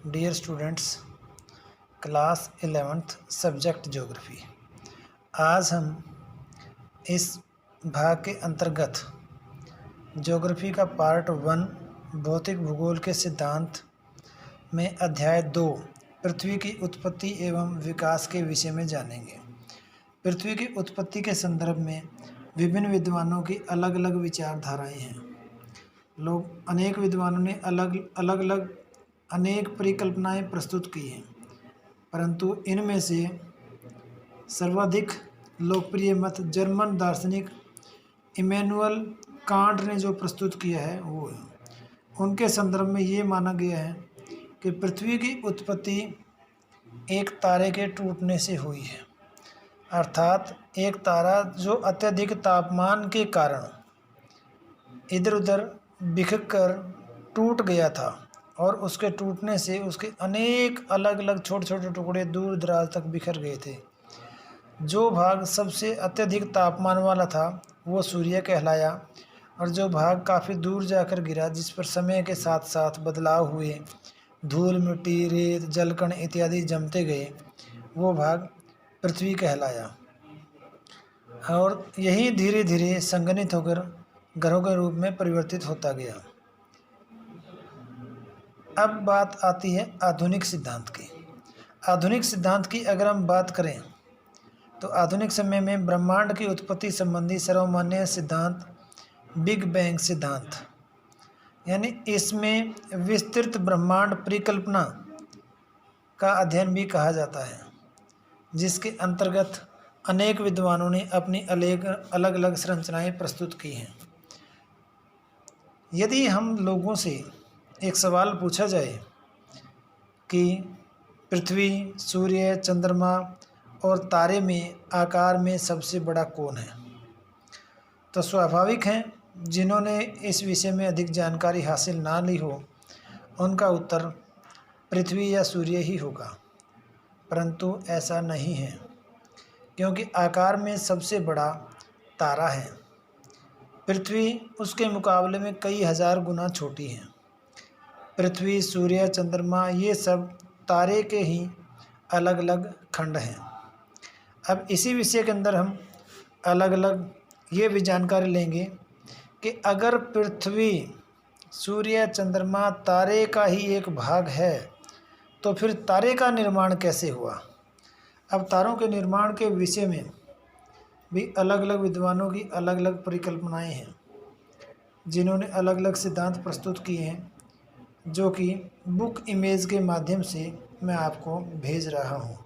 Dear students, class 11th subject geography. आज हम इस भाग के अंतर्गत ज्योग्राफी का पार्ट 1 भौतिक भूगोल के सिद्धांत में अध्याय 2 पृथ्वी की उत्पत्ति एवं विकास के विषय में जानेंगे। पृथ्वी की उत्पत्ति के संदर्भ में विभिन्न विद्वानों की अलग अलग विचारधाराएं हैं। अनेक विद्वानों ने अलग अलग अनेक परिकल्पनाएं प्रस्तुत की हैं, परंतु इनमें से सर्वाधिक लोकप्रिय मत जर्मन दार्शनिक इमैनुअल कांट ने जो प्रस्तुत किया है वो है। उनके संदर्भ में ये माना गया है कि पृथ्वी की उत्पत्ति एक तारे के टूटने से हुई है, अर्थात एक तारा जो अत्यधिक तापमान के कारण इधर उधर बिखर कर टूट गया था और उसके टूटने से उसके अनेक अलग अलग छोटे छोटे टुकड़े दूर दराज तक बिखर गए थे। जो भाग सबसे अत्यधिक तापमान वाला था वो सूर्य कहलाया, और जो भाग काफ़ी दूर जाकर गिरा, जिस पर समय के साथ साथ बदलाव हुए, धूल मिट्टी रेत जलकण इत्यादि जमते गए, वो भाग पृथ्वी कहलाया। और यही धीरे धीरे संघनित होकर ग्रहों के रूप में परिवर्तित होता गया। अब बात आती है आधुनिक सिद्धांत की। आधुनिक सिद्धांत की अगर हम बात करें तो आधुनिक समय में ब्रह्मांड की उत्पत्ति संबंधी सर्वमान्य सिद्धांत बिग बैंग सिद्धांत, यानी इसमें विस्तृत ब्रह्मांड परिकल्पना का अध्ययन भी कहा जाता है, जिसके अंतर्गत अनेक विद्वानों ने अपनी अलग अलग संरचनाएं प्रस्तुत की हैं। यदि हम लोगों से एक सवाल पूछा जाए कि पृथ्वी, सूर्य, चंद्रमा और तारे में आकार में सबसे बड़ा कौन है, तो स्वाभाविक है जिन्होंने इस विषय में अधिक जानकारी हासिल ना ली हो उनका उत्तर पृथ्वी या सूर्य ही होगा। परंतु ऐसा नहीं है, क्योंकि आकार में सबसे बड़ा तारा है। पृथ्वी उसके मुकाबले में कई हजार गुना छोटी है। पृथ्वी, सूर्य, चंद्रमा ये सब तारे के ही अलग अलग खंड हैं। अब इसी विषय के अंदर हम अलग अलग ये भी जानकारी लेंगे कि अगर पृथ्वी, सूर्य, चंद्रमा तारे का ही एक भाग है तो फिर तारे का निर्माण कैसे हुआ। अब तारों के निर्माण के विषय में भी अलग अलग विद्वानों की अलग अलग परिकल्पनाएं हैं, जिन्होंने अलग अलग सिद्धांत प्रस्तुत किए हैं, जो कि बुक इमेज के माध्यम से मैं आपको भेज रहा हूँ।